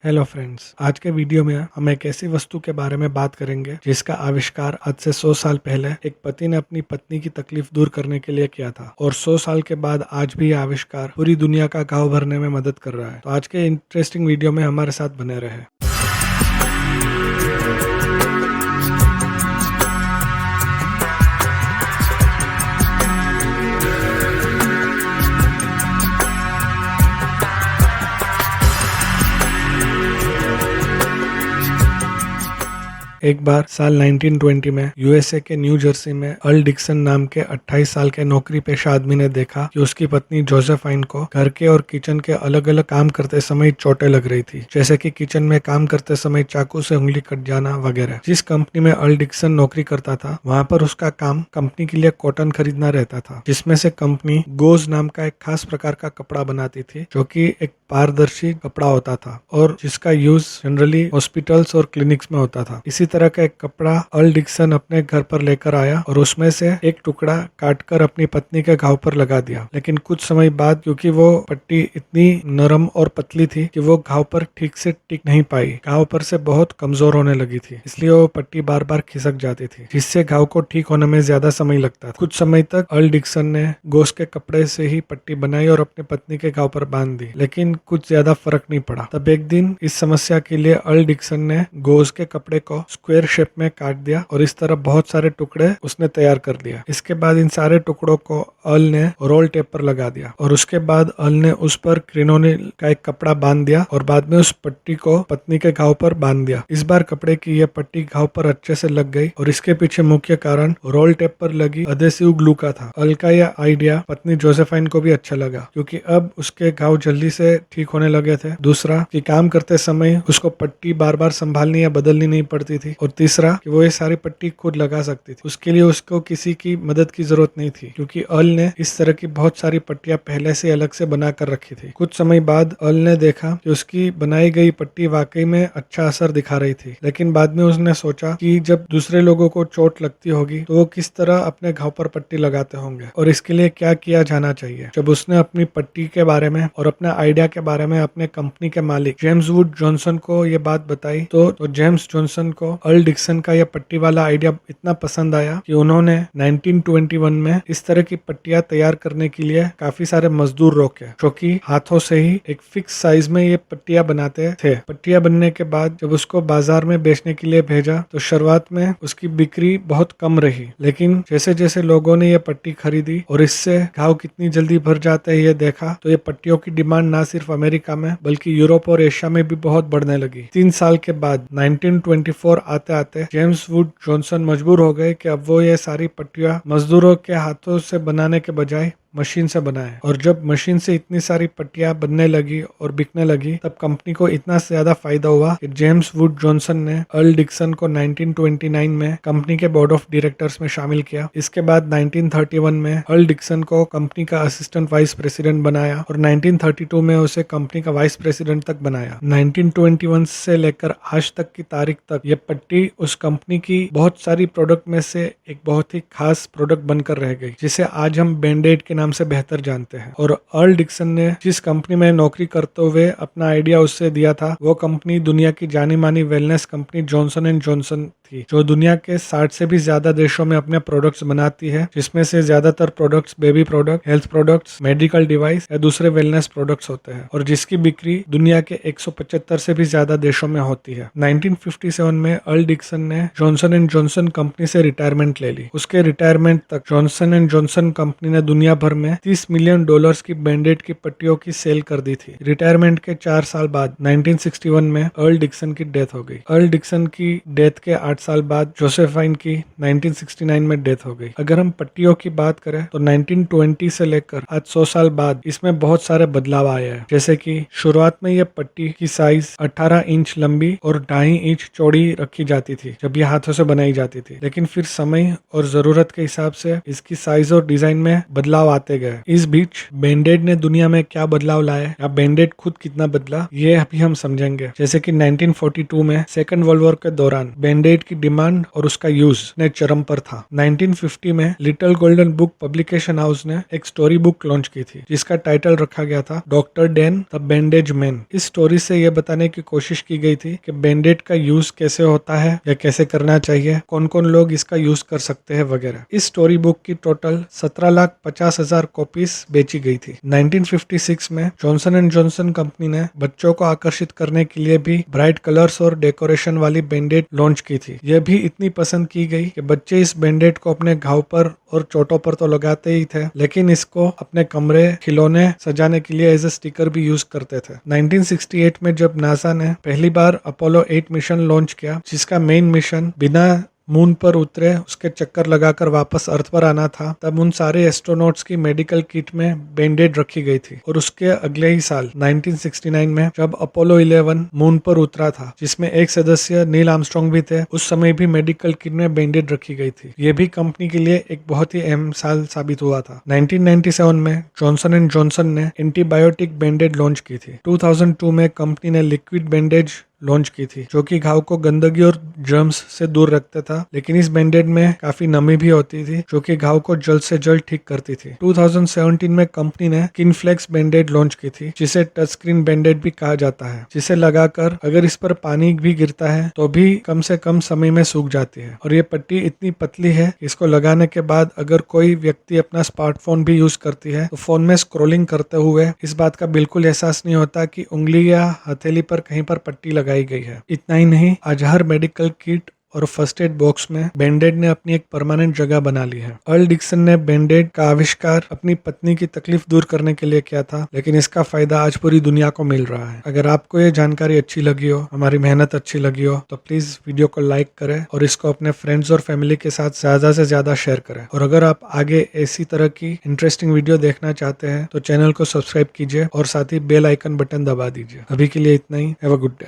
Hello friends, आज के video में हम एक ऐसी वस्तु के बारे में बात करेंगे जिसका आविष्कार आज से 100 साल पहले एक पति ने अपनी पत्नी की तकलीफ दूर करने के लिए किया था और 100 साल के बाद आज भी यह आविष्कार पूरी दुनिया का घाव भरने में मदद कर रहा है। तो आज के इंटरेस्टिंग वीडियो में हमारे साथ बने रहे। एक बार साल 1920 में यूएसए के न्यू जर्सी में अर्ल डिक्सन नाम के 28 साल के नौकरी पेशा आदमी ने देखा कि उसकी पत्नी जोसेफाइन को घर के और किचन के अलग अलग काम करते समय चोटें लग रही थी, जैसे कि किचन में काम करते समय चाकू से उंगली कट जाना वगैरह। जिस कंपनी में अर्ल डिक्सन नौकरी करता था वहाँ पर उसका काम कंपनी के लिए कॉटन खरीदना रहता था, जिसमें से कंपनी गोज नाम का एक खास प्रकार का कपड़ा बनाती थी जो कि एक पारदर्शी कपड़ा होता था और जिसका यूज जनरली हॉस्पिटल्स और क्लिनिक्स में होता था। इसी तरह का एक कपड़ा अर्ल डिक्सन अपने घर पर लेकर आया और उसमें से एक टुकड़ा काटकर अपनी पत्नी के घाव पर लगा दिया। लेकिन कुछ समय बाद क्योंकि वो पट्टी इतनी नरम और पतली थी कि वो घाव पर ठीक से टिक नहीं पाई, घाव पर से बहुत कमजोर होने लगी थी, इसलिए वो पट्टी बार बार खिसक जाती थी, जिससे घाव को ठीक होने में ज्यादा समय लगता था। कुछ समय तक अर्ल डिक्सन ने गोश्त के कपड़े से ही पट्टी बनाई और अपनी पत्नी के घाव पर बांध दी, लेकिन कुछ ज्यादा फर्क नहीं पड़ा। तब एक दिन इस समस्या के लिए अर्ल डिक्सन ने गोश्त के कपड़े को स्क्वायर शेप में काट दिया और इस तरह बहुत सारे टुकड़े उसने तैयार कर दिया। इसके बाद इन सारे टुकड़ों को अर्ल ने रोल टेप पर लगा दिया और उसके बाद अर्ल ने उस पर क्रिनोनिल का एक कपड़ा बांध दिया और बाद में उस पट्टी को पत्नी के घाव पर बांध दिया। इस बार कपड़े की यह पट्टी घाव पर अच्छे से लग गई और इसके पीछे मुख्य कारण रोल टेप पर लगी अधेसिव ग्लू का था। अर्ल का यह आइडिया पत्नी जोसेफाइन को भी अच्छा लगा क्योंकि अब उसके घाव जल्दी से ठीक होने लगे थे। दूसरा कि काम करते समय उसको पट्टी बार बार संभालनी या बदलनी नहीं पड़ती थी और तीसरा कि वो ये सारी पट्टी खुद लगा सकती थी। उसके लिए उसको किसी की मदद की जरूरत नहीं थी क्योंकि अर्ल ने इस तरह की बहुत सारी पट्टियां पहले से अलग से बना कर रखी थी। कुछ समय बाद अर्ल ने देखा कि उसकी बनाई गई पट्टी वाकई में अच्छा असर दिखा रही थी, लेकिन बाद में उसने सोचा कि जब दूसरे लोगों को चोट लगती होगी तो वो किस तरह अपने घाव पर पट्टी लगाते होंगे और इसके लिए क्या किया जाना चाहिए। जब उसने अपनी पट्टी के बारे में और अपने आइडिया के बारे में अपने कंपनी के मालिक जेम्स वुड जॉनसन को ये बात बताई तो जेम्स जॉनसन को अर्ल डिक्सन का यह पट्टी वाला आइडिया इतना पसंद आया कि उन्होंने 1921 में इस तरह की पट्टियां तैयार करने के लिए काफी सारे मजदूर रोके जो कि हाथों से ही एक फिक्स साइज में ये पट्टियां बनाते थे। पट्टियां बनने के बाद जब उसको बाजार में बेचने के लिए भेजा तो शुरुआत में उसकी बिक्री बहुत कम रही, लेकिन जैसे जैसे लोगों ने ये पट्टी खरीदी और इससे घाव कितनी जल्दी भर जाते हैं ये देखा तो ये पट्टियों की डिमांड ना सिर्फ अमेरिका में बल्कि यूरोप और एशिया में भी बहुत बढ़ने लगी। 3 साल के बाद 1924 आते आते जेम्स वुड जॉनसन मजबूर हो गए कि अब वो ये सारी पट्टियां मजदूरों के हाथों से बनाने के बजाय मशीन से बनाए और जब मशीन से इतनी सारी पट्टियां बनने लगी और बिकने लगी तब कंपनी को इतना ज्यादा फायदा हुआ कि जेम्स वुड जॉनसन ने अर्ल डिक्सन को 1929 में कंपनी के बोर्ड ऑफ डायरेक्टर्स में शामिल किया। इसके बाद 1931 में अर्ल डिक्सन को कंपनी का असिस्टेंट वाइस प्रेसिडेंट बनाया और 1932 में उसे कंपनी का वाइस प्रेसिडेंट तक बनाया। 1921 से लेकर आज तक की तारीख तक ये पट्टी उस कंपनी की बहुत सारी प्रोडक्ट में से एक बहुत ही खास प्रोडक्ट बनकर रह गई, जिसे आज हम बैंडेड के नाम से बेहतर जानते हैं। और अर्ल डिक्सन ने जिस कंपनी में नौकरी करते हुए अपना आइडिया उससे दिया था वो कंपनी दुनिया की जानी मानी wellness company Johnson and Johnson थी, जो दुनिया के 60 से भी ज्यादा देशों में अपने प्रोडक्ट्स बनाती है, जिसमें से ज्यादातर products baby product, health products, medical device या दूसरे वेलनेस प्रोडक्ट्स होते हैं और जिसकी बिक्री दुनिया के 175 से भी ज्यादा देशों में होती है। 1957 में अर्ल डिक्सन ने जॉनसन एंड जॉनसन कंपनी से रिटायरमेंट ले ली। उसके रिटायरमेंट तक जॉनसन एंड जॉनसन कंपनी ने दुनिया भर में $30 मिलियन की बैंडेड की पट्टियों की सेल कर दी थी। रिटायरमेंट के 4 साल बाद 1961 में अर्ल डिक्सन की डेथ हो गई। अर्ल डिक्सन की डेथ के 8 साल बाद जोसेफाइन की 1969 में डेथ हो गई। अगर हम पट्टियों की बात करें तो 1920 से लेकर आज 100 साल बाद इसमें बहुत सारे बदलाव आए हैं, जैसे कि शुरुआत में यह पट्टी की साइज 18 इंच लंबी और 2.5 इंच चौड़ी रखी जाती थी जब यह हाथों से बनाई जाती थी, लेकिन फिर समय और जरूरत के हिसाब से इसकी साइज और डिजाइन में बदलाव आते गए। इस बीच बैंडेड ने दुनिया में क्या बदलाव लाए या बैंडेड खुद कितना बदला ये अभी हम समझेंगे। जैसे कि 1942 में सेकेंड वर्ल्ड वॉर के दौरान बैंडेड की डिमांड और उसका यूज ने चरम पर था। 1950 में little golden book publication house ने एक स्टोरी बुक लॉन्च की थी जिसका टाइटल रखा गया था doctor Dan the bandage man. इस स्टोरी से यह बताने की कोशिश की गई थी कि बैंडेज का यूज कैसे होता है या कैसे करना चाहिए, कौन कौन लोग इसका यूज कर सकते हैं वगैरह। इस स्टोरी बुक की टोटल 17,50,000 कॉपीज बेची गई थी। 1956 में जॉनसन एंड जॉनसन कंपनी ने बच्चों को आकर्षित करने के लिए भी ब्राइट कलर्स और डेकोरेशन वाली बैंडेज लॉन्च की थी। यह भी इतनी पसंद की गई कि बच्चे इस बैंडेज को अपने घाव पर और चोटों पर तो लगाते ही थे, लेकिन इसको अपने कमरे, खिलौने सजाने के लिए एज ए स्टिकर भी यूज करते थे। 1968 में जब नासा ने पहली बार अपोलो 8 मिशन लॉन्च किया, जिसका मेन मिशन बिना मून पर उतरे उसके चक्कर लगाकर वापस अर्थ पर आना था, तब उन सारे एस्ट्रोनॉट्स की मेडिकल किट में बैंडेज रखी गई थी। और उसके अगले ही साल 1969 में जब अपोलो 11 मून पर उतरा था, जिसमें एक सदस्य नील आर्मस्ट्रांग भी थे, उस समय भी मेडिकल किट में बैंडेज रखी गई थी। यह भी कंपनी के लिए एक बहुत ही अहम साल साबित हुआ था। 1997 में जॉनसन एंड जॉनसन ने एंटीबायोटिक बैंडेज लॉन्च की थी। 2002 में कंपनी ने लिक्विड बैंडेज लॉन्च की थी, जो कि घाव को गंदगी और जर्म्स से दूर रखता था, लेकिन इस बैंडेज में काफी नमी भी होती थी जो कि घाव को जल्द से जल्द ठीक करती थी। 2017 में कंपनी ने किनफ्लेक्स बैंडेज लॉन्च की थी, जिसे टच स्क्रीन बैंडेज भी कहा जाता है, जिसे लगाकर अगर इस पर पानी भी गिरता है तो भी कम से कम समय में सूख जाती है। और ये पट्टी इतनी पतली है, इसको लगाने के बाद अगर कोई व्यक्ति अपना स्मार्टफोन भी यूज करती है तो फोन में स्क्रॉलिंग करते हुए इस बात का बिल्कुल एहसास नहीं होता कि उंगली या हथेली पर कहीं पर पट्टी लगाई गई है। इतना ही नहीं, आज हर मेडिकल किट और फर्स्ट एड बॉक्स में बैंडेज ने अपनी एक परमानेंट जगह बना ली है। अर्ल डिक्सन ने बैंडेज का आविष्कार अपनी पत्नी की तकलीफ दूर करने के लिए किया था, लेकिन इसका फायदा आज पूरी दुनिया को मिल रहा है। अगर आपको ये जानकारी अच्छी लगी हो, हमारी मेहनत अच्छी लगी हो, तो प्लीज वीडियो को लाइक करें और इसको अपने फ्रेंड्स और फैमिली के साथ ज्यादा से ज्यादा शेयर करें। और अगर आप आगे ऐसी तरह की इंटरेस्टिंग वीडियो देखना चाहते हैं तो चैनल को सब्सक्राइब कीजिए और साथ ही बेल आइकन बटन दबा दीजिए। अभी के लिए इतना ही। Have a good day.